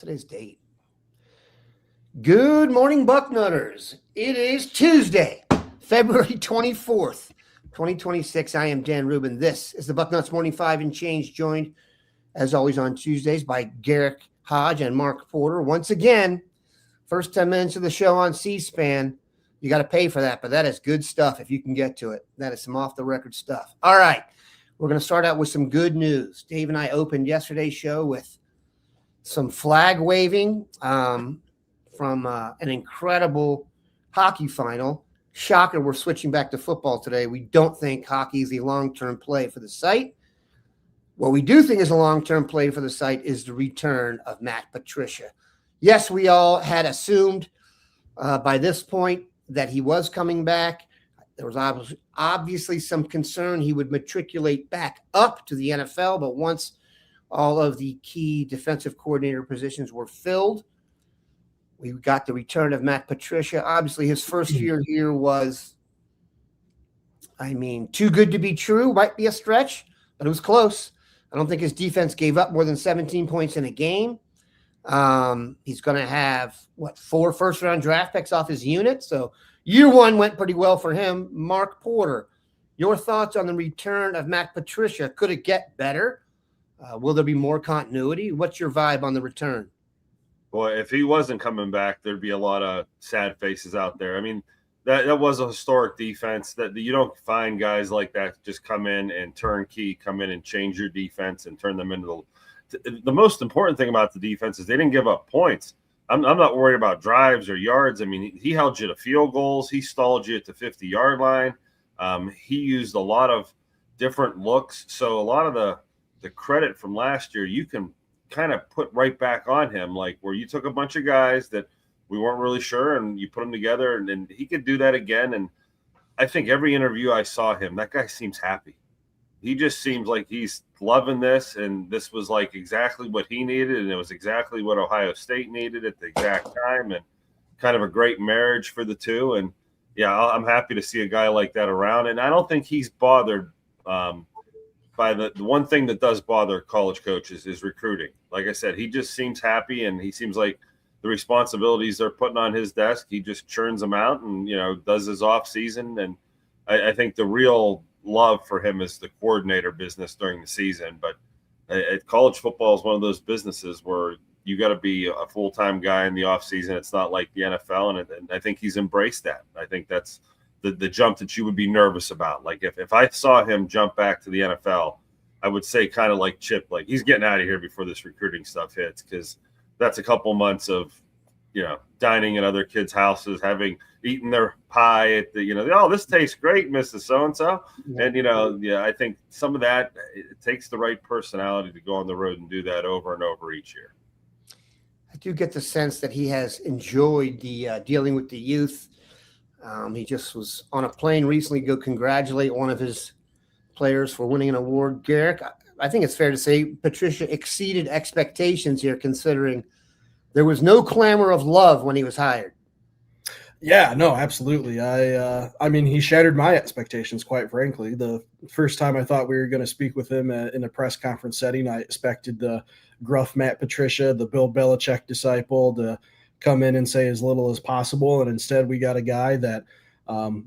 Today's date. Good morning, Bucknutters. It is Tuesday, February 24th, 2026. I am Dan Rubin. This is the Bucknuts Morning 5 and Change, joined, as always, on Tuesdays by Garrick, Hodge, and Mark Porter. Once again, first 10 minutes of the show on C-SPAN. You got to pay for that, but that is good stuff if you can get to it. That is some off-the-record stuff. All right, we're going to start out with some good news. Dave and I opened yesterday's show with some flag waving from an incredible hockey final. Shocker, we're switching back to football today. We don't think hockey is a long-term play for the site. What we do think is a long-term play for the site is the return of Matt Patricia. Yes, we all had assumed by this point that he was coming back. There was obviously some concern he would matriculate back up to the NFL, but once all of the key defensive coordinator positions were filled, we got the return of Matt Patricia. Obviously, his first year here was, too good to be true. Might be a stretch, but it was close. I don't think his defense gave up more than 17 points in a game. He's going to have, 4 first-round draft picks off his unit. So year one went pretty well for him. Mark Porter, your thoughts on the return of Matt Patricia? Could it get better? Will there be more continuity? What's your vibe on the return? Well, if he wasn't coming back, there'd be a lot of sad faces out there. I mean, that was a historic defense that you don't find guys like that just come in and come in and change your defense and turn them into the most important thing about the defense is they didn't give up points. I'm not worried about drives or yards. I mean, he held you to field goals. He stalled you at the 50-yard line. He used a lot of different looks. So a lot of the credit from last year, you can kind of put right back on him, like where you took a bunch of guys that we weren't really sure and you put them together, and he could do that again. And I think every interview I saw him, that guy seems happy. He just seems like he's loving this, and this was like exactly what he needed, and it was exactly what Ohio State needed at the exact time, and kind of a great marriage for the two. And yeah, I'm happy to see a guy like that around, and I don't think he's bothered by the one thing that does bother college coaches is recruiting. Like I said, he just seems happy, and he seems like the responsibilities they're putting on his desk, he just churns them out and, does his off season. And I think the real love for him is the coordinator business during the season. But college football is one of those businesses where you got to be a full-time guy in the off season. It's not like the NFL. And I think he's embraced that. I think that's the jump that you would be nervous about. Like if I saw him jump back to the NFL, I would say kind of like Chip, like he's getting out of here before this recruiting stuff hits, because that's a couple months of, dining at other kids' houses, having eaten their pie at the, oh, this tastes great, Mrs. So-and-so. And, I think some of that, it takes the right personality to go on the road and do that over and over each year. I do get the sense that he has enjoyed the dealing with the youth. He just was on a plane recently to go congratulate one of his players for winning an award. Garrick, I think it's fair to say Patricia exceeded expectations here, considering there was no clamor of love when he was hired. Yeah, no, absolutely. He shattered my expectations, quite frankly. The first time I thought we were going to speak with him in a press conference setting, I expected the gruff Matt Patricia, the Bill Belichick disciple, to come in and say as little as possible. And instead we got a guy that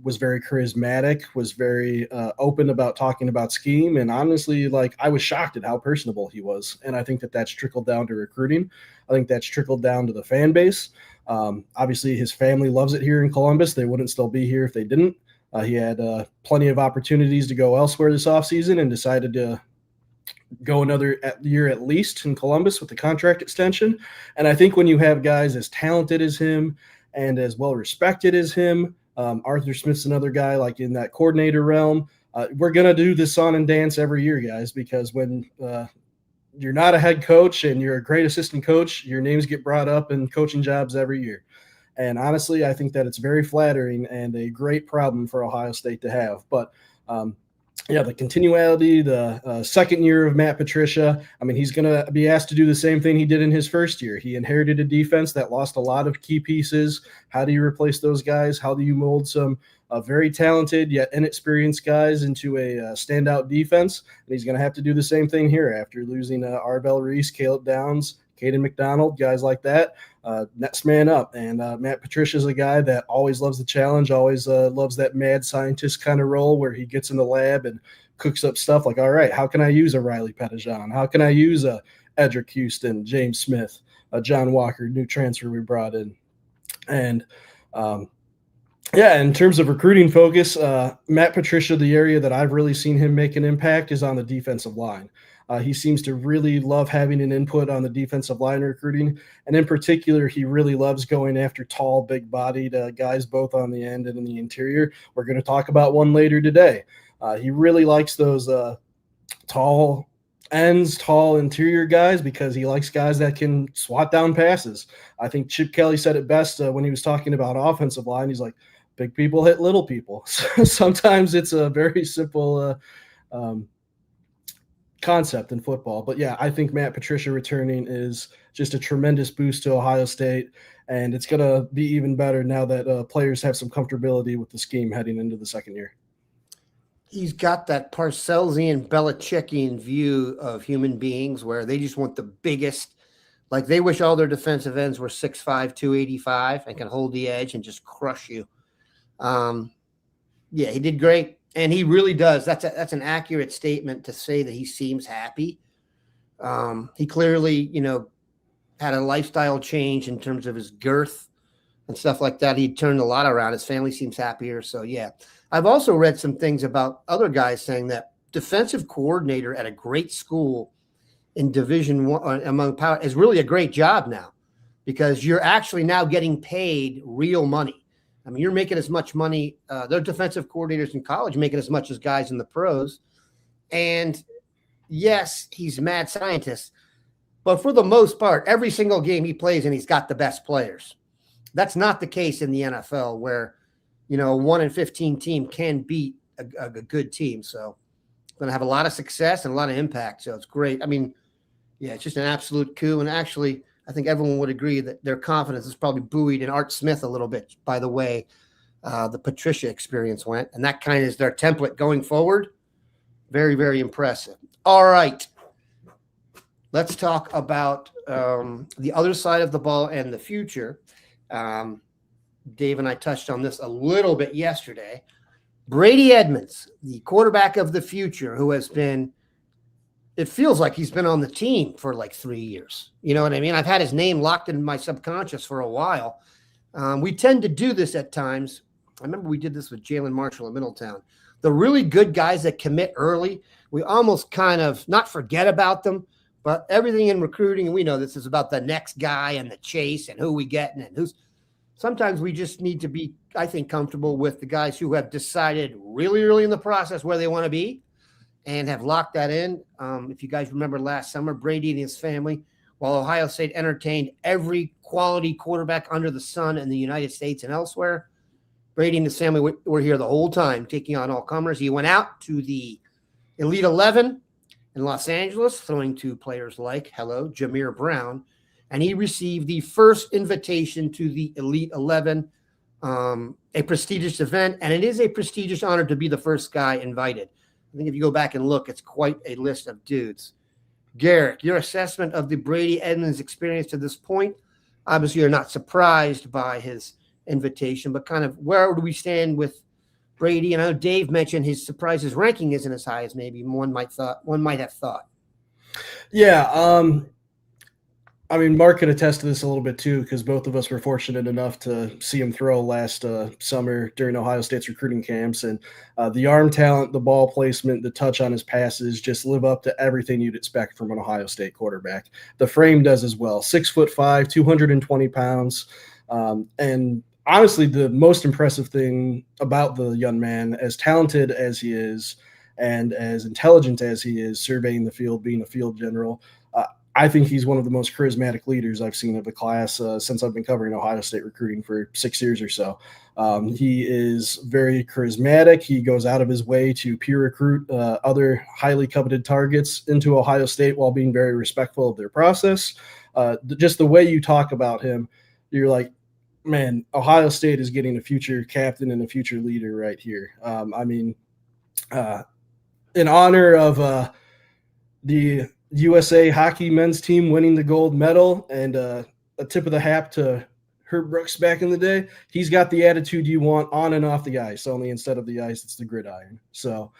was very charismatic, was very open about talking about scheme. And honestly, I was shocked at how personable he was. And I think that that's trickled down to recruiting. I think that's trickled down to the fan base. Obviously, his family loves it here in Columbus. They wouldn't still be here if they didn't. He had plenty of opportunities to go elsewhere this offseason and decided to go another year at least in Columbus with the contract extension. And I think when you have guys as talented as him and as well respected as him, Arthur Smith's another guy like in that coordinator realm. We're going to do this song and dance every year, guys, because when you're not a head coach and you're a great assistant coach, your names get brought up in coaching jobs every year. And honestly, I think that it's very flattering and a great problem for Ohio State to have. But the continuity, the second year of Matt Patricia, he's going to be asked to do the same thing he did in his first year. He inherited a defense that lost a lot of key pieces. How do you replace those guys? How do you mold some very talented yet inexperienced guys into a standout defense? And he's going to have to do the same thing here after losing Arbel Reese, Caleb Downs, Caden McDonald, guys like that. Next man up. And Matt Patricia is a guy that always loves the challenge, always loves that mad scientist kind of role where he gets in the lab and cooks up stuff like, all right, how can I use a Riley Pettijohn? How can I use a Edric Houston, James Smith, John Walker, new transfer we brought in? And in terms of recruiting focus, Matt Patricia, the area that I've really seen him make an impact is on the defensive line. He seems to really love having an input on the defensive line recruiting. And in particular, he really loves going after tall, big-bodied guys, both on the end and in the interior. We're going to talk about one later today. He really likes those tall ends, tall interior guys, because he likes guys that can swat down passes. I think Chip Kelly said it best when he was talking about offensive line. He's like, big people hit little people. So sometimes it's a very simple concept in football. But yeah, I think Matt Patricia returning is just a tremendous boost to Ohio State, and it's going to be even better now that players have some comfortability with the scheme heading into the second year. He's got that Parcellsian, Belichickian view of human beings where they just want the biggest. Like, they wish all their defensive ends were 6'5", 285 and can hold the edge and just crush you. Yeah, he did great. And he really does. That's an accurate statement to say that he seems happy. He clearly, had a lifestyle change in terms of his girth and stuff like that. He turned a lot around. His family seems happier. So, yeah. I've also read some things about other guys saying that defensive coordinator at a great school in Division I among power is really a great job now, because you're actually now getting paid real money. I mean, you're making as much money. They're defensive coordinators in college making as much as guys in the pros. And yes, he's a mad scientist, but for the most part, every single game he plays in, he's got the best players. That's not the case in the NFL, where, a 1-15 team can beat a good team. So it's going to have a lot of success and a lot of impact. So it's great. I mean, yeah, it's just an absolute coup. And actually, I think everyone would agree that their confidence is probably buoyed in Art Smith a little bit by the way the Patricia experience went. And that kind of is their template going forward. Very, very impressive. All right. Let's talk about the other side of the ball and the future. Dave and I touched on this a little bit yesterday. Brady Edmonds, the quarterback of the future, who has been, it feels like he's been on the team for like 3 years. You know what I mean? I've had his name locked in my subconscious for a while. We tend to do this at times. I remember we did this with Jalen Marshall at Middletown. The really good guys that commit early, we almost kind of not forget about them, but everything in recruiting, and we know this is about the next guy and the chase and who we get and who's. Sometimes we just need to be, I think, comfortable with the guys who have decided really early in the process where they want to be and have locked that in. If you guys remember last summer, Brady and his family, while Ohio State entertained every quality quarterback under the sun in the United States and elsewhere, Brady and his family were here the whole time, taking on all comers. He went out to the Elite 11 in Los Angeles, throwing to players like, Jameer Brown, and he received the first invitation to the Elite 11, a prestigious event, and it is a prestigious honor to be the first guy invited. I think if you go back and look, it's quite a list of dudes. Garrick, your assessment of the Brady Edmonds experience to this point? Obviously, you're not surprised by his invitation, but kind of where do we stand with Brady? And I know Dave mentioned his ranking isn't as high as maybe one might have thought. Yeah, I mean, Mark could attest to this a little bit too, because both of us were fortunate enough to see him throw last summer during Ohio State's recruiting camps. And the arm talent, the ball placement, the touch on his passes just live up to everything you'd expect from an Ohio State quarterback. The frame does as well. 6'5", 220 pounds. And honestly, the most impressive thing about the young man, as talented as he is and as intelligent as he is, surveying the field, being a field general, I think he's one of the most charismatic leaders I've seen of the class since I've been covering Ohio State recruiting for 6 years or so. He is very charismatic. He goes out of his way to peer recruit other highly coveted targets into Ohio State while being very respectful of their process. Just the way you talk about him, you're like, man, Ohio State is getting a future captain and a future leader right here. In honor of the USA hockey men's team winning the gold medal, and a tip of the hat to Herb Brooks back in the day. He's got the attitude you want on and off the ice, only instead of the ice, it's the gridiron. So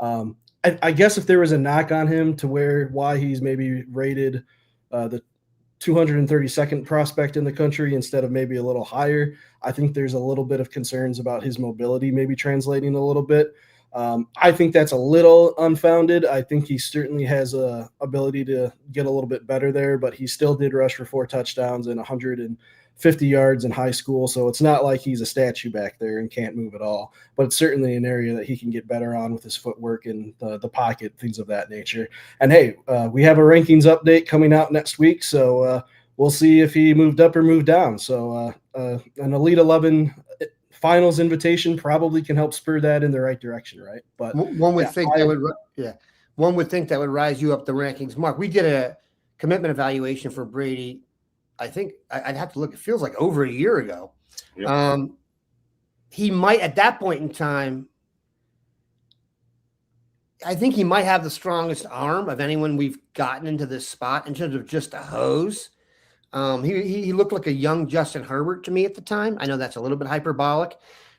I guess if there was a knock on him to why he's maybe rated the 232nd prospect in the country instead of maybe a little higher, I think there's a little bit of concerns about his mobility maybe translating a little bit. I think that's a little unfounded. I think he certainly has a ability to get a little bit better there, but he still did rush for 4 touchdowns and 150 yards in high school. So it's not like he's a statue back there and can't move at all, but it's certainly an area that he can get better on with his footwork and the pocket, things of that nature. And hey, we have a rankings update coming out next week. So we'll see if he moved up or moved down. So an Elite 11 finals invitation probably can help spur that in the right direction, right? But one would think that would rise you up the rankings. Mark, we did a commitment evaluation for Brady. I think I'd have to look. It feels like over a year ago. Yep. He might, at that point in time, I think he might have the strongest arm of anyone we've gotten into this spot in terms of just a hose. He looked like a young Justin Herbert to me at the time. I know that's a little bit hyperbolic,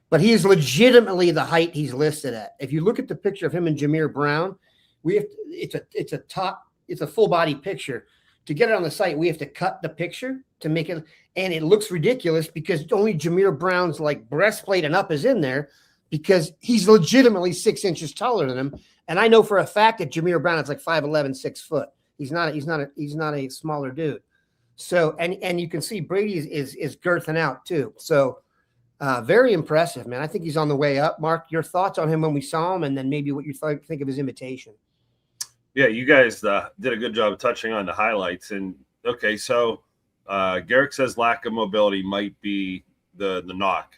but he is legitimately the height he's listed at. If you look at the picture of him and Jameer Brown, it's a full body picture. To get it on the site, we have to cut the picture to make it, and it looks ridiculous because only Jameer Brown's like breastplate and up is in there because he's legitimately 6 inches taller than him. And I know for a fact that Jameer Brown is like 5'11", 6 foot. He's not a smaller dude. So, and you can see Brady is girthing out too. So very impressive, man. I think he's on the way up. Mark, your thoughts on him when we saw him, and then maybe what you think of his invitation. Yeah, you guys did a good job of touching on the highlights. And okay, so Garrick says lack of mobility might be the knock.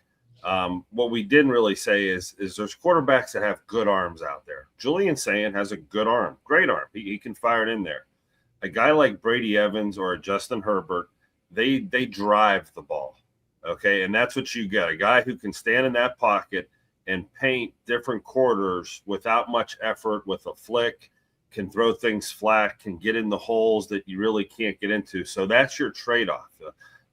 What we didn't really say is there's quarterbacks that have good arms out there. Julian Sayin has a good arm, great arm. He can fire it in there. A guy like Brady Evans or Justin Herbert, they drive the ball, okay? And that's what you get, a guy who can stand in that pocket and paint different quarters without much effort, with a flick, can throw things flat, can get in the holes that you really can't get into. So that's your trade-off.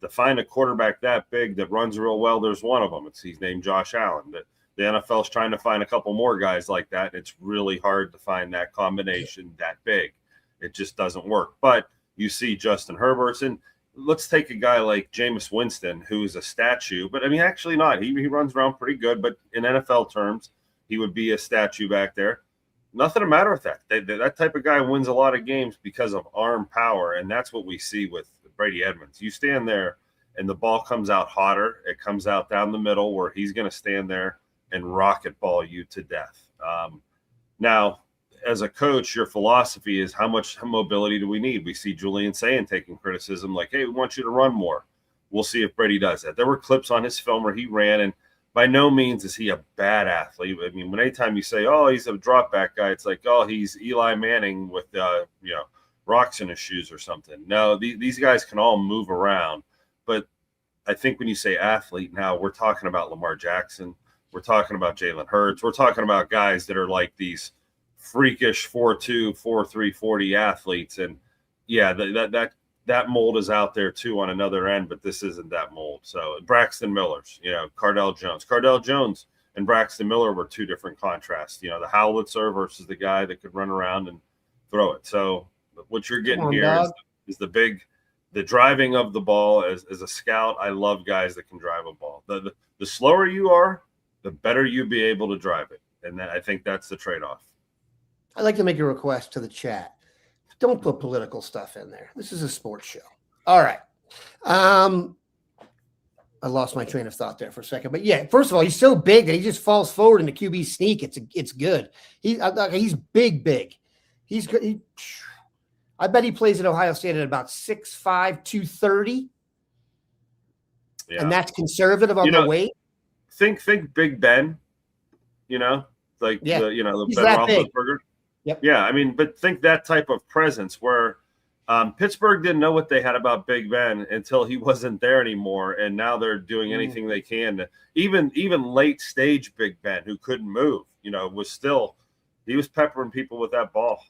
To find a quarterback that big that runs real well, there's one of them. He's named Josh Allen. The NFL's trying to find a couple more guys like that, and it's really hard to find that combination that big. It just doesn't work. But you see Justin Herbert's, and let's take a guy like Jameis Winston, who's a statue, but I mean, actually not. He runs around pretty good, but in NFL terms, he would be a statue back there. Nothing the matter with that. That type of guy wins a lot of games because of arm power, and that's what we see with Brady Edmonds. You stand there, and the ball comes out hotter. It comes out down the middle where he's going to stand there and rocket ball you to death. Now, as a coach, your philosophy is how much mobility do we need? We see Julian Sayin taking criticism like, hey, we want you to run more. We'll see if Brady does that. There were clips on his film where he ran, and by no means is he a bad athlete. I mean, anytime you say, oh, he's a drop back guy, it's like, oh, he's Eli Manning with, rocks in his shoes or something. No, these guys can all move around. But I think when you say athlete now, we're talking about Lamar Jackson. We're talking about Jalen Hurts. We're talking about guys that are like these freakish 4.2, 4.3, 40 athletes. And yeah, that mold is out there too on another end, but this isn't that mold. So Braxton Miller's, Cardell Jones and Braxton Miller were two different contrasts, the howitzer versus the guy that could run around and throw it. So what you're getting here is the driving of the ball. As a scout, I love guys that can drive a ball. The slower you are, the better you be able to drive it. And I think that's the trade-off. I'd like to make a request to the chat. Don't put political stuff in there. This is a sports show. All right. I lost my train of thought there for a second. But yeah, first of all, he's so big that he just falls forward in the QB sneak. It's good. He's big. He's good. I bet he plays at Ohio State at about 6'5", 230. Yeah. And that's conservative on the weight. Think Big Ben, the Ben Roethlisberger. Yep. Yeah, I mean, but think that type of presence where Pittsburgh didn't know what they had about Big Ben until he wasn't there anymore, and now they're doing anything they can to even late stage Big Ben, who couldn't move, he was peppering people with that ball.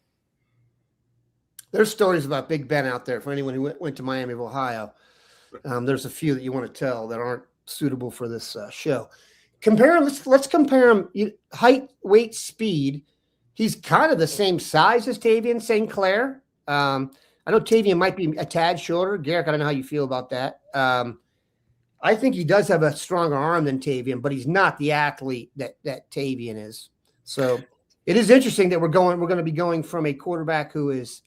There's stories about Big Ben out there for anyone who went to Miami of Ohio. There's a few that you want to tell that aren't suitable for this show. Compare him. Let's compare him. Height, weight, speed. He's kind of the same size as Tavian St. Clair. I know Tavian might be a tad shorter. Garrick, I don't know how you feel about that. I think he does have a stronger arm than Tavian, but he's not the athlete that Tavian is. So it is interesting that we're going to be going from a quarterback who is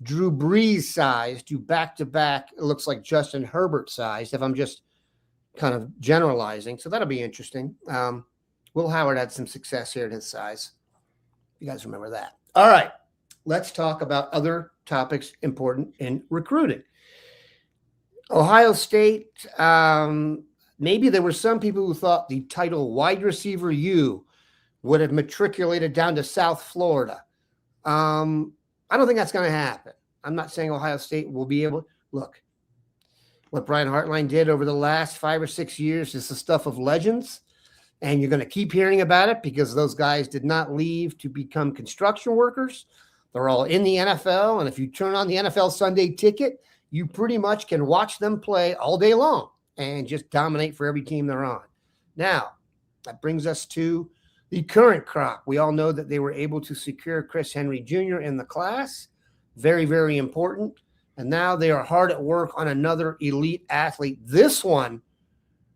Drew Brees size to back-to-back, it looks like Justin Herbert size, if I'm just kind of generalizing. So that'll be interesting. Will Howard had some success here at his size. You guys remember that. All right. Let's talk about other topics important in recruiting. Ohio State, maybe there were some people who thought the title wide receiver U would have matriculated down to South Florida. I don't think that's going to happen. I'm not saying Ohio State will be able – look, what Brian Hartline did over the last 5 or 6 years is the stuff of legends, and you're going to keep hearing about it because those guys did not leave to become construction workers. They're all in the NFL, and if you turn on the NFL Sunday Ticket, you pretty much can watch them play all day long and just dominate for every team they're on. Now, that brings us to the current crop. We all know that they were able to secure Chris Henry Jr. in the class. Very, very important. And now they are hard at work on another elite athlete. This one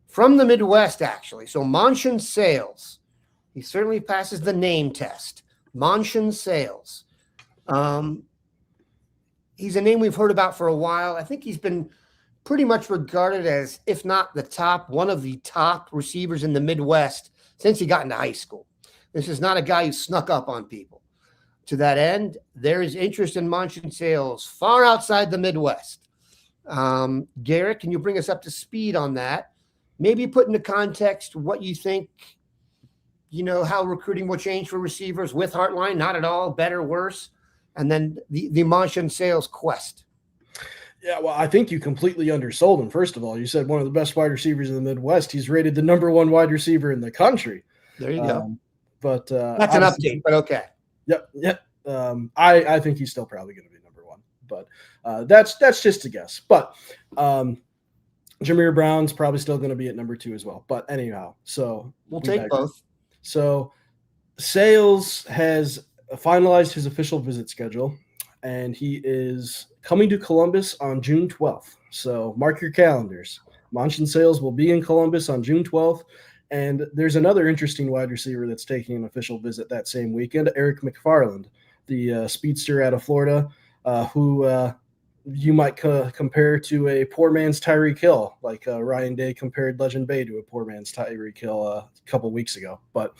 from the Midwest, actually. So Monshan Sales. He certainly passes the name test. Monshan Sales. He's a name we've heard about for a while. I think he's been pretty much regarded as, if not the top, one of the top receivers in the Midwest since he got into high school. This is not a guy who snuck up on people. To that end, there is interest in Monshan Sales far outside the Midwest. Garrick, can you bring us up to speed on that? Maybe put into context what you think, how recruiting will change for receivers with Hartline, not at all, better, worse, and then the Monshan Sales quest. Yeah, well, I think you completely undersold him. First of all, you said one of the best wide receivers in the Midwest. He's rated the number 1 wide receiver in the country. There you go. But that's an update, but okay. Yep. I think he's still probably going to be number 1, but that's just a guess. But Jameer Brown's probably still going to be at number 2 as well. But anyhow, so we'll take both. So Sales has finalized his official visit schedule, and he is coming to Columbus on June 12th. So mark your calendars. Monshan Sales will be in Columbus on June 12th. And there's another interesting wide receiver that's taking an official visit that same weekend, Eric McFarland, the speedster out of Florida, who you might compare to a poor man's Tyreek Hill, like Ryan Day compared Legend Bay to a poor man's Tyreek Hill a couple weeks ago. But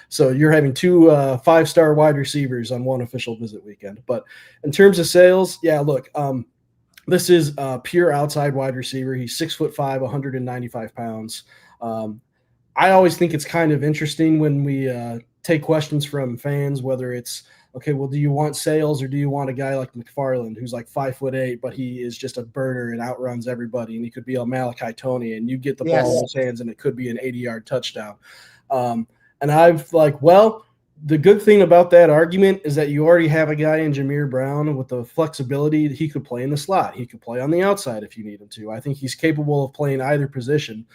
so you're having 2 5-star wide receivers on one official visit weekend. But in terms of Sales, yeah, look, this is a pure outside wide receiver. He's 6'5", 195 pounds. I always think it's kind of interesting when we take questions from fans, whether it's, okay, well, do you want Sales or do you want a guy like McFarland who's like 5'8", but he is just a burner and outruns everybody, and he could be a Malachi Tony, and you get the ball in his hands and it could be an 80-yard touchdown. And I've well, the good thing about that argument is that you already have a guy in Jameer Brown with the flexibility that he could play in the slot. He could play on the outside if you need him to. I think he's capable of playing either position.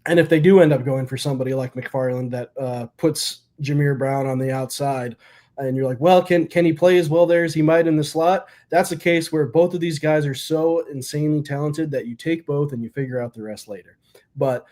And if they do end up going for somebody like McFarland that puts Jameer Brown on the outside, and you're like, well, can he play as well there as he might in the slot? That's a case where both of these guys are so insanely talented that you take both and you figure out the rest later. But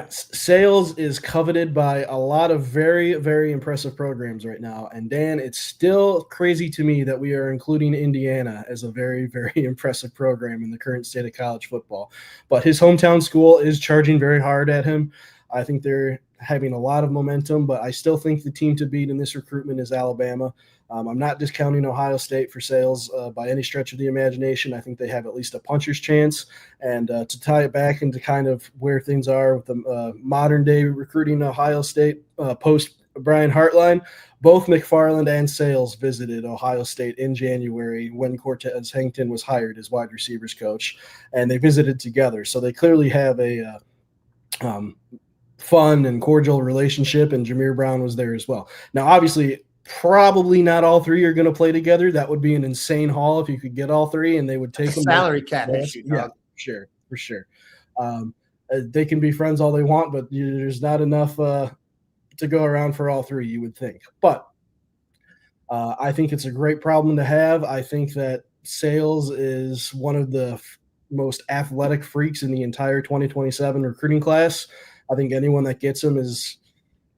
Sales is coveted by a lot of very, very impressive programs right now. And Dan, it's still crazy to me that we are including Indiana as a very, very impressive program in the current state of college football. But his hometown school is charging very hard at him. I think they're having a lot of momentum, but I still think the team to beat in this recruitment is Alabama. I'm not discounting Ohio State for Sales by any stretch of the imagination. I think they have at least a puncher's chance. And to tie it back into kind of where things are with the modern day recruiting Ohio State post Brian Hartline, both McFarland and Sales visited Ohio State in January when Cortez Hankton was hired as wide receivers coach, and they visited together. So they clearly have a fun and cordial relationship, and Jameer Brown was there as well. Now, obviously, Probably not all three are going to play together. That would be an insane haul if you could get all three and they would take them. Salary cap issue, yeah, for sure. They can be friends all they want, but there's not enough to go around for all three, you would think. But I think it's a great problem to have. I think that Sales is one of the most athletic freaks in the entire 2027 recruiting class. I think anyone that gets him is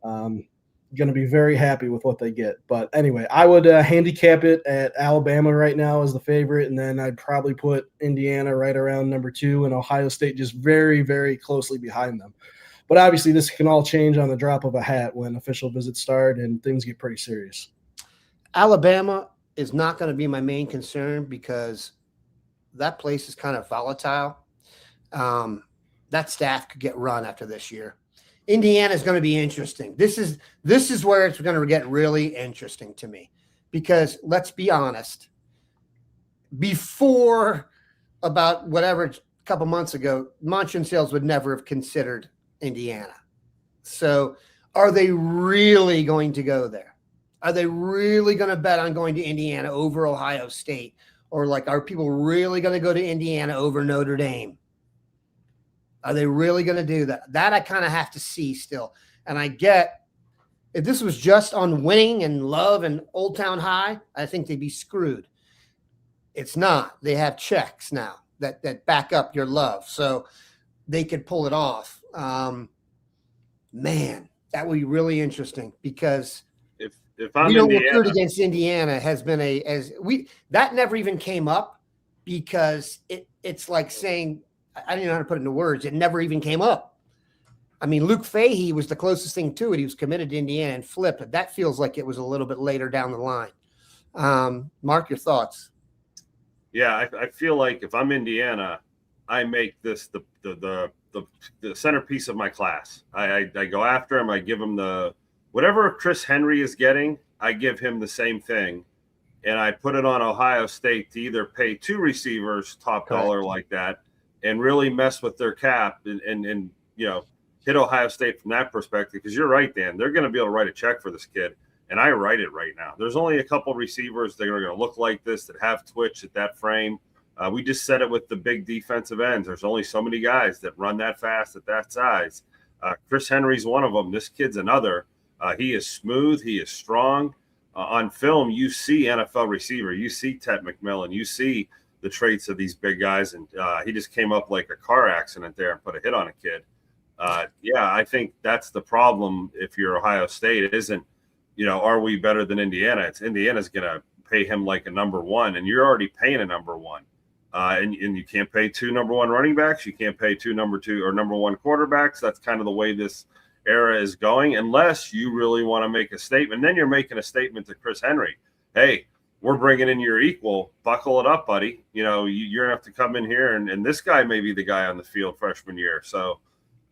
going to be very happy with what they get. But anyway, I would handicap it at Alabama right now as the favorite, and then I'd probably put Indiana right around number 2 and Ohio State just very, very closely behind them. But obviously this can all change on the drop of a hat when official visits start and things get pretty serious. Alabama is not going to be my main concern because that place is kind of volatile. That staff could get run after this year. Indiana is going to be interesting. This is where it's going to get really interesting to me because let's be honest, before about whatever a couple months ago, Monch and Sales would never have considered Indiana. So are they really going to go there? Are they really going to bet on going to Indiana over Ohio State? Or are people really going to go to Indiana over Notre Dame? Are they really going to do that? That I kind of have to see still. And I get, if this was just on winning and love and Old Town High, I think they'd be screwed. It's not. They have checks now that back up your love. So they could pull it off. Man, that would be really interesting because if I'm we don't Indiana, recruit against Indiana has been that never even came up because it's like saying, I don't know how to put it into words. It never even came up. I mean, Luke Fahey was the closest thing to it. He was committed to Indiana and flipped, but that feels like it was a little bit later down the line. Mark, your thoughts? Yeah, I feel like if I'm Indiana, I make this the centerpiece of my class. I go after him. I give him whatever Chris Henry is getting, I give him the same thing. And I put it on Ohio State to either pay 2 receivers top dollar like that and really mess with their cap and hit Ohio State from that perspective. Because you're right, Dan. They're going to be able to write a check for this kid. And I write it right now. There's only a couple receivers that are going to look like this, that have twitch at that frame. We just said it with the big defensive ends. There's only so many guys that run that fast at that size. Chris Henry's one of them. This kid's another. He is smooth. He is strong. On film, you see NFL receiver. You see Ted McMillan. You see the traits of these big guys. And he just came up like a car accident there and put a hit on a kid. I think that's the problem if you're Ohio State. It isn't, are we better than Indiana? It's Indiana's going to pay him like a number 1, and you're already paying a number 1. And you can't pay 2 number 1 running backs. You can't pay 2 number 2 or number 1 quarterbacks. That's kind of the way this era is going, unless you really want to make a statement. Then you're making a statement to Chris Henry. Hey, we're bringing in your equal. Buckle it up, buddy. You're going to have to come in here, and this guy may be the guy on the field freshman year. So,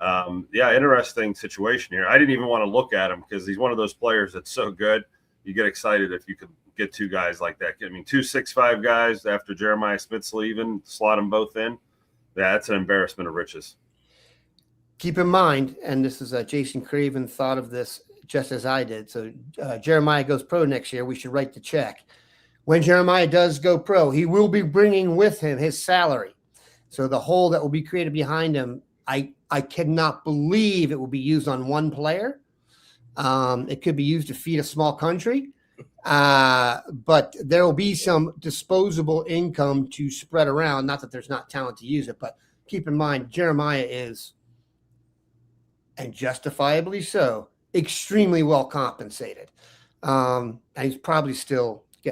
interesting situation here. I didn't even want to look at him because he's one of those players that's so good. You get excited if you could get 2 guys like that. I mean, 2 6'5" guys after Jeremiah Smith's leaving, slot them both in. Yeah, that's an embarrassment of riches. Keep in mind, and this is Jason Craven thought of this just as I did. So Jeremiah goes pro next year. We should write the check. When Jeremiah does go pro, he will be bringing with him his salary. So the hole that will be created behind him, I cannot believe it will be used on one player. It could be used to feed a small country. But there will be some disposable income to spread around. Not that there's not talent to use it, but keep in mind, Jeremiah is, and justifiably so, extremely well compensated. And he's probably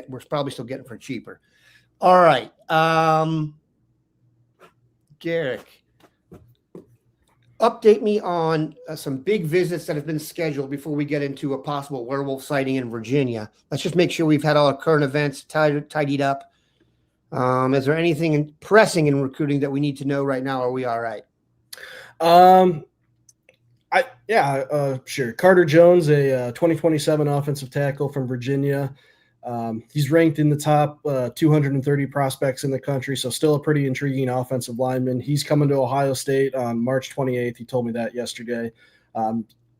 we're probably still getting for cheaper. All right. Garrick, update me on some big visits that have been scheduled before we get into a possible werewolf sighting in Virginia. Let's just make sure we've had all our current events tidied up. Is there anything pressing in recruiting that we need to know right now? Are we all right? Sure. Carter Jones, a 2027 offensive tackle from Virginia. He's ranked in the top 230 prospects in the country, so still a pretty intriguing offensive lineman. He's coming to Ohio State on March 28th. He told me that yesterday.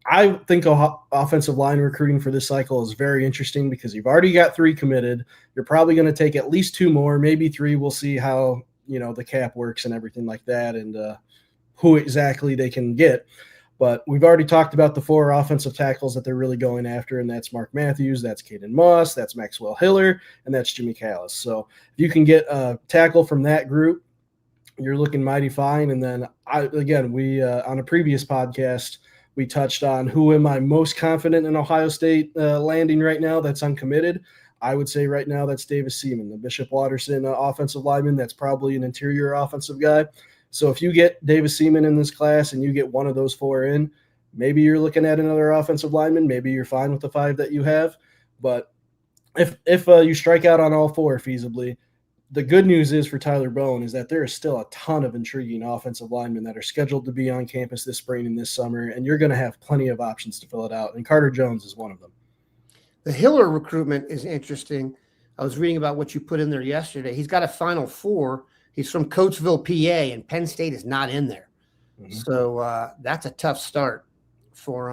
I think offensive line recruiting for this cycle is very interesting because you've already got 3 committed. You're probably going to take at least 2 more, maybe 3. We'll see how, the cap works and everything like that and who exactly they can get. But we've already talked about the 4 offensive tackles that they're really going after, and that's Mark Matthews, that's Caden Moss, that's Maxwell Hiller, and that's Jimmy Callis. So if you can get a tackle from that group, you're looking mighty fine. And then, we on a previous podcast, we touched on who am I most confident in Ohio State landing right now that's uncommitted. I would say right now that's Davis Seaman, the Bishop Watterson offensive lineman. That's probably an interior offensive guy. So if you get Davis Seaman in this class and you get one of those 4 in, maybe you're looking at another offensive lineman. Maybe you're fine with the 5 that you have. But if you strike out on all 4 feasibly, the good news is for Tyler Bowen is that there is still a ton of intriguing offensive linemen that are scheduled to be on campus this spring and this summer, and you're going to have plenty of options to fill it out. And Carter Jones is one of them. The Hiller recruitment is interesting. I was reading about what you put in there yesterday. He's got a Final Four. He's from Coatesville, PA, and Penn State is not in there. Mm-hmm. So that's a tough start for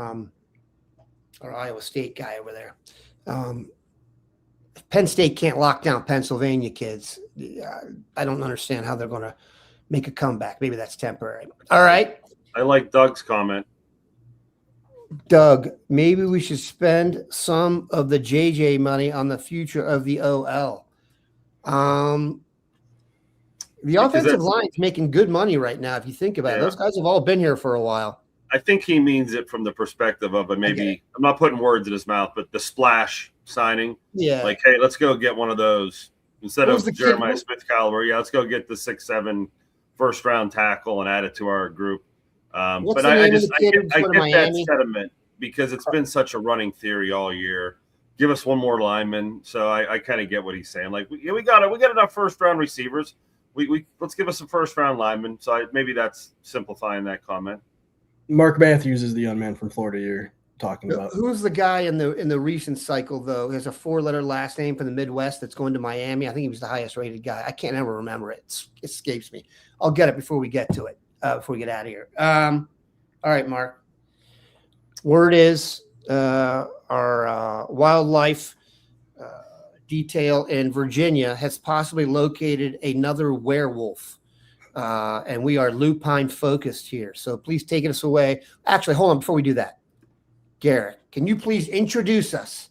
our Iowa State guy over there. Penn State can't lock down Pennsylvania kids. I don't understand how they're going to make a comeback. Maybe that's temporary. All right. I like Doug's comment. Doug, maybe we should spend some of the JJ money on the future of the OL. The offensive line's making good money right now, if you think about it. Those guys have all been here for a while. I think he means it from the perspective of I'm not putting words in his mouth, but the splash signing. Yeah. Like, hey, let's go get one of those instead of Jeremiah Smith caliber. Yeah, let's go get the 6'7" first-round tackle and add it to our group. But I get that sentiment because it's been such a running theory all year. Give us one more lineman. So I kind of get what he's saying. Like, we got enough first-round receivers. Let's give us some first-round linemen. So maybe that's simplifying that comment. Mark Matthews is the young man from Florida you're talking about. Who's the guy in the recent cycle, though? He has a 4-letter last name from the Midwest that's going to Miami. I think he was the highest-rated guy. I can't ever remember it. It escapes me. I'll get it before we get to it, before we get out of here. All right, Mark. Word is our wildlife detail in Virginia has possibly located another werewolf. And we are lupine focused here. So please take us away. Actually, hold on before we do that. Garrick, can you please introduce us?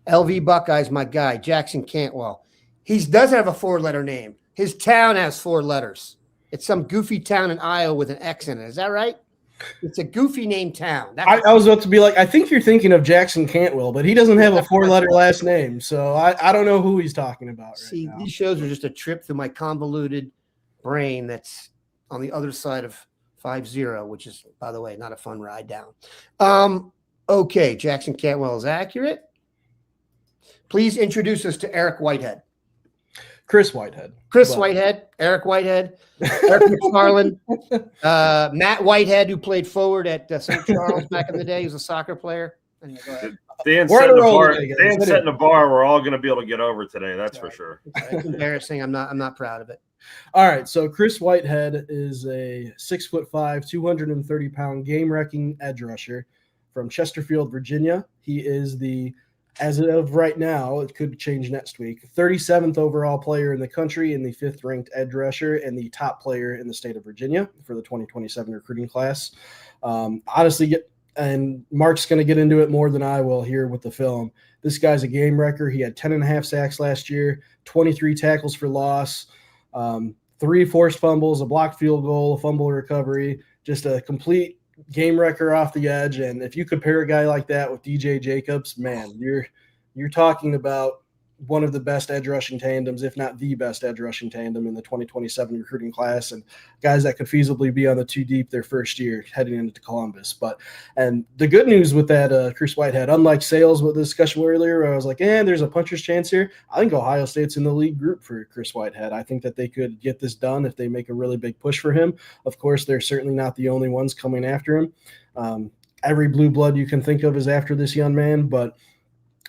LV Buckeyes, my guy, Jackson Cantwell. He doesn't have a 4-letter name. His town has 4 letters. It's some goofy town in Iowa with an X in it. Is that right? It's a goofy name town. I was about to be like, I think you're thinking of Jackson Cantwell, but he doesn't have a 4-letter last name. So I don't know who he's talking about right now. These shows are just a trip through my convoluted brain that's on the other side of 5-0, which is, by the way, not a fun ride down. Okay, Jackson Cantwell is accurate. Please introduce us to Eric Whitehead. Chris Whitehead. Whitehead, Eric Whitehead, Eric McFarland, Matt Whitehead, who played forward at St. Charles back in the day. He was a soccer player. Anyway, go ahead. Dan's setting a bar we're all going to be able to get over today. That's for sure. It's embarrassing. I'm not proud of it. All right. So Chris Whitehead is a 6'5", 230-pound game-wrecking edge rusher from Chesterfield, Virginia. He is as of right now, it could change next week, 37th overall player in the country and the 5th-ranked edge rusher and the top player in the state of Virginia for the 2027 recruiting class. Honestly, and Mark's going to get into it more than I will here with the film. This guy's a game wrecker. He had 10.5 sacks last year, 23 tackles for loss, 3 forced fumbles, a blocked field goal, a fumble recovery, just a complete game wrecker off the edge. And if you compare a guy like that with DJ Jacobs, man, you're talking about one of the best edge rushing tandems, if not the best edge rushing tandem in the 2027 recruiting class, and guys that could feasibly be on the 2 deep their first year heading into Columbus. And the good news with that, Chris Whitehead, unlike Sales with the discussion earlier, where I was like, there's a puncher's chance here. I think Ohio State's in the league group for Chris Whitehead. I think that they could get this done if they make a really big push for him. Of course, they're certainly not the only ones coming after him. Every blue blood you can think of is after this young man, but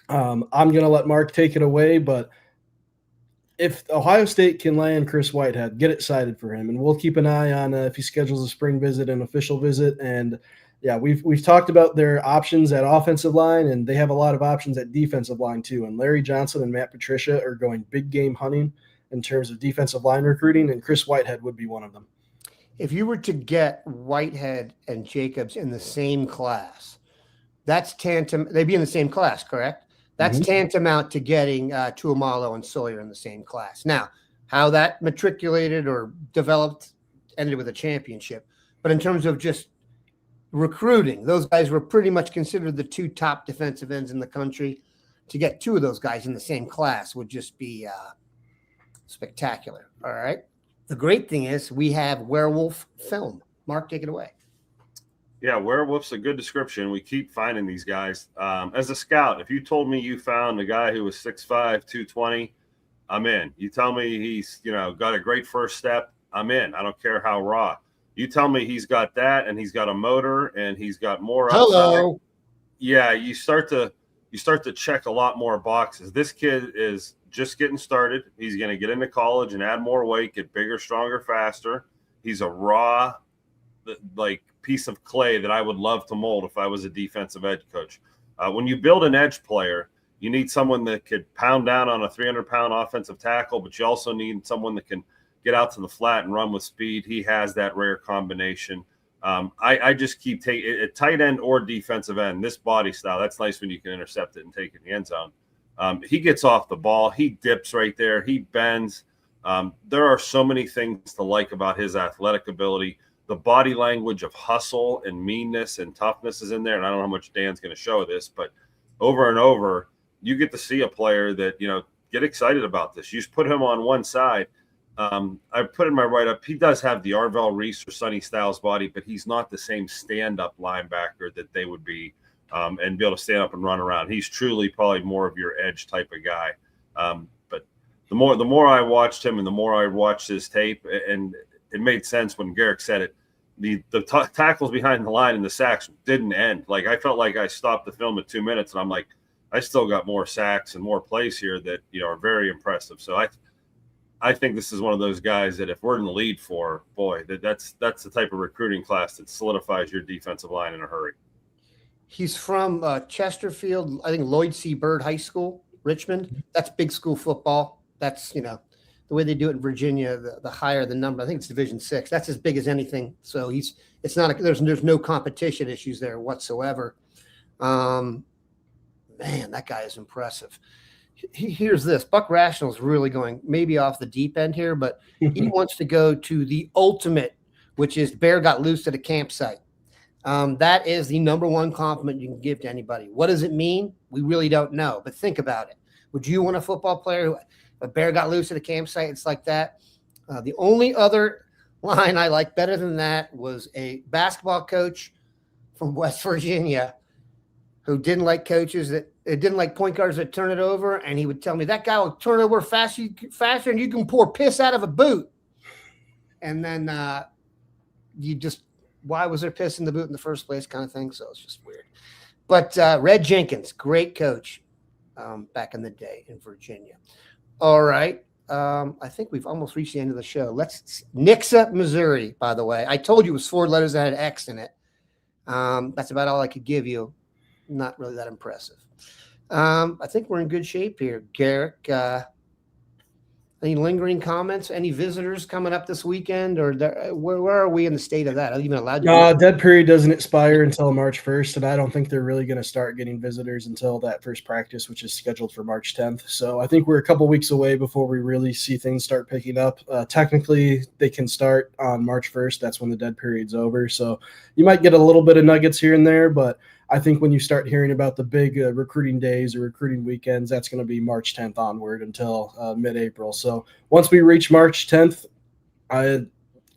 I'm going to let Mark take it away, but if Ohio State can land Chris Whitehead, get excited for him, and we'll keep an eye on if he schedules a spring visit, an official visit, and Yeah, we've talked about their options at offensive line, and they have a lot of options at defensive line too. And Larry Johnson and Matt Patricia are going big game hunting in terms of defensive line recruiting, and Chris Whitehead would be one of them. If you were to get Whitehead and Jacobs in the same class, that's tantamount. They'd be in the same class, correct? That's tantamount to getting Tuamalo and Sawyer in the same class. Now, how that matriculated or developed ended with a championship. But in terms of just recruiting, those guys were pretty much considered the two top defensive ends in the country. To get two of those guys in the same class would just be spectacular. All right. The great thing is we have Werewolf film. Mark, take it away. Yeah, Werewolf's a good description. We keep finding these guys. As a scout, if you told me you found a guy who was 6'5", 220, I'm in. You tell me he's, got a great first step, I'm in. I don't care how raw. You tell me he's got that and he's got a motor and he's got more upside. Hello. Yeah, you start to check a lot more boxes. This kid is just getting started. He's going to get into college and add more weight, get bigger, stronger, faster. He's a raw, piece of clay that I would love to mold if I was a defensive edge coach. When you build an edge player, you need someone that could pound down on a 300-pound offensive tackle, but you also need someone that can get out to the flat and run with speed. He has that rare combination. I just keep taking it, tight end or defensive end, this body style. That's nice when you can intercept it and take it in the end zone. He gets off the ball. He dips right there. He bends. There are so many things to like about his athletic ability. The body language of hustle and meanness and toughness is in there. And I don't know how much Dan's going to show this, but over and over, you get to see a player that, get excited about this. You just put him on one side. I put in my write-up, he does have the Arvell Reese or Sonny Styles body, but he's not the same stand-up linebacker that they would be and be able to stand up and run around. He's truly probably more of your edge type of guy. But the more I watched him and the more I watched his tape, and it made sense when Garrick said it, the tackles behind the line and the sacks didn't end. Like, I felt like I stopped the film at 2 minutes, and I'm like, I still got more sacks and more plays here that, are very impressive. So I think this is one of those guys that if we're in the lead for, boy, that's the type of recruiting class that solidifies your defensive line in a hurry. He's from Chesterfield, I think Lloyd C. Bird High School, Richmond. That's big school football. That's, the way they do it in Virginia, the higher the number. I think it's Division VI. That's as big as anything. So there's no competition issues there whatsoever. Man, that guy is impressive. Here's this. Buck Rational is really going maybe off the deep end here, but he wants to go to the ultimate, which is bear got loose at a campsite. That is the number one compliment you can give to anybody. What does it mean? We really don't know, but think about it. Would you want a football player who a bear got loose at a campsite? It's like that. The only other line I like better than that was a basketball coach from West Virginia who didn't like didn't like point guards that turn it over, and he would tell me that guy will turn it over faster than you can pour piss out of a boot. And then why was there piss in the boot in the first place, kind of thing. So it's just weird. But Red Jenkins, great coach back in the day in Virginia. All right. I think we've almost reached the end of the show. Nixa, Missouri, by the way. I told you it was 4 letters that had X in it. That's about all I could give you. Not really that impressive. I think we're in good shape here. Garrick, any lingering comments? Any visitors coming up this weekend? Or where are we in the state of that? Are you even allowed to? Dead period doesn't expire until March 1st, and I don't think they're really going to start getting visitors until that first practice, which is scheduled for March 10th. So I think we're a couple weeks away before we really see things start picking up. Technically, they can start on March 1st. That's when the dead period's over. So you might get a little bit of nuggets here and there, but I think when you start hearing about the big recruiting days or recruiting weekends, that's going to be March 10th onward until mid-April. So once we reach March 10th, the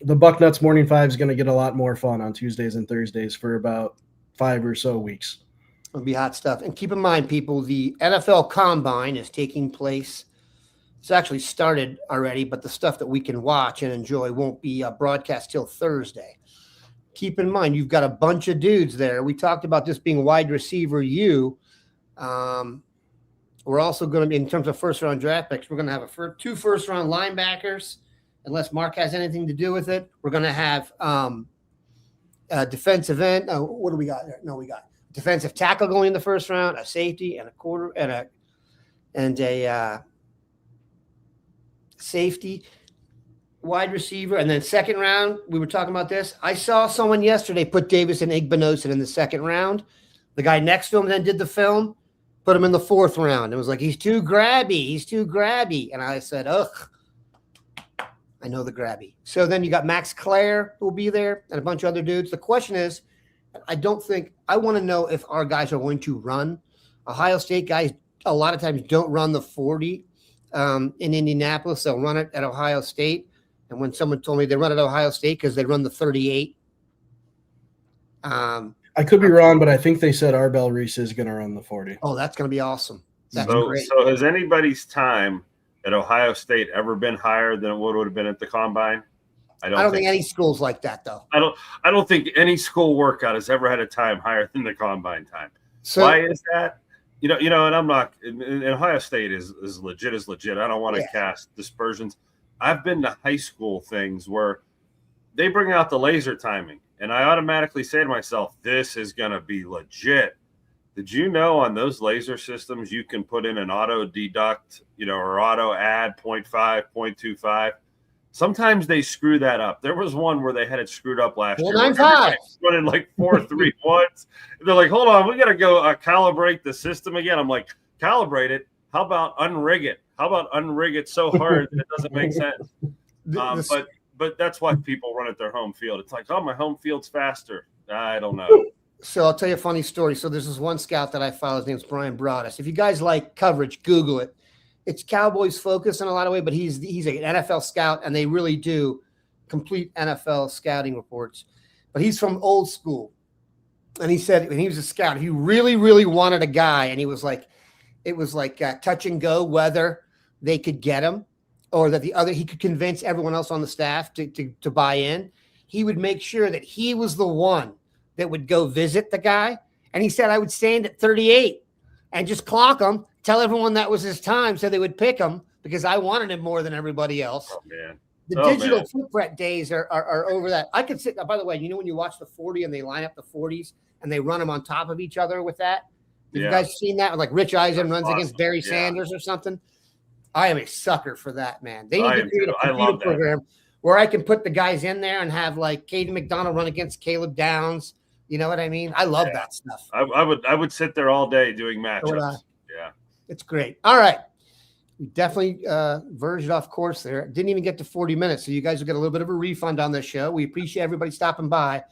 Bucknuts Morning 5 is going to get a lot more fun on Tuesdays and Thursdays for about 5 or so weeks. It'll be hot stuff. And keep in mind, people, the NFL Combine is taking place. It's actually started already, but the stuff that we can watch and enjoy won't be broadcast till Thursday. Keep in mind, you've got a bunch of dudes there. We talked about this being wide receiver U. We're also going to be, in terms of first-round draft picks, we're going to have 2 first-round linebackers, unless Mark has anything to do with it. We're going to have defensive end. Oh, what do we got there? No, we got defensive tackle going in the first round, a safety, and a quarter, and a safety, wide receiver, and then second round. We were talking about this. I saw someone yesterday put Davis and Igbinosin in the second round. The guy next to him then did the film, put him in the fourth round. It was like, he's too grabby. And I said, ugh, I know the grabby. So then you got Max Clare who will be there and a bunch of other dudes. The question is, I want to know if our guys are going to run. Ohio State guys a lot of times don't run the 40 in Indianapolis. They'll run it at Ohio State. And when someone told me they run at Ohio State because they run the 38. I could be wrong, but I think they said Arbel Reese is going to run the 40. Oh, that's going to be awesome. That's great. So has anybody's time at Ohio State ever been higher than what would have been at the combine? I don't think any school's like that, though. I don't think any school workout has ever had a time higher than the combine time. So, why is that? You know, and I'm not. And Ohio State is legit as legit. I don't want to cast dispersions. I've been to high school things where they bring out the laser timing, and I automatically say to myself, "This is going to be legit." Did you know on those laser systems you can put in an auto deduct, or auto add 0.5, 0.25? Sometimes they screw that up. There was one where they had it screwed up last year. 4.95. Running like 4.31s. They're like, hold on, we got to go calibrate the system again. I'm like, calibrate it. How about unrig it? How about unrig it so hard that it doesn't make sense? But that's why people run at their home field. It's like, oh, my home field's faster. I don't know. So I'll tell you a funny story. So there's this one scout that I follow. His name's Brian Broadus. If you guys like coverage, Google it. It's Cowboys focused in a lot of ways, but he's an NFL scout, and they really do complete NFL scouting reports. But he's from old school. And he said when he was a scout, he really, really wanted a guy, and it was like touch and go whether they could get him or that he could convince everyone else on the staff to buy in. He would make sure that he was the one that would go visit the guy. And he said, I would stand at 38 and just clock him, tell everyone that was his time so they would pick him because I wanted him more than everybody else. Oh, man. The digital footprint days are over that. I could sit, by the way, when you watch the 40 and they line up the 40s and they run them on top of each other with that? Have you guys seen that? Like Rich Eisen runs against Barry Sanders or something? I am a sucker for that, man. They need to create a computer program where I can put the guys in there and have like Caden McDonald run against Caleb Downs. You know what I mean? I love that stuff. I would sit there all day doing matchups. Yeah. It's great. All right. We definitely verged off course there. Didn't even get to 40 minutes. So you guys will get a little bit of a refund on this show. We appreciate everybody stopping by.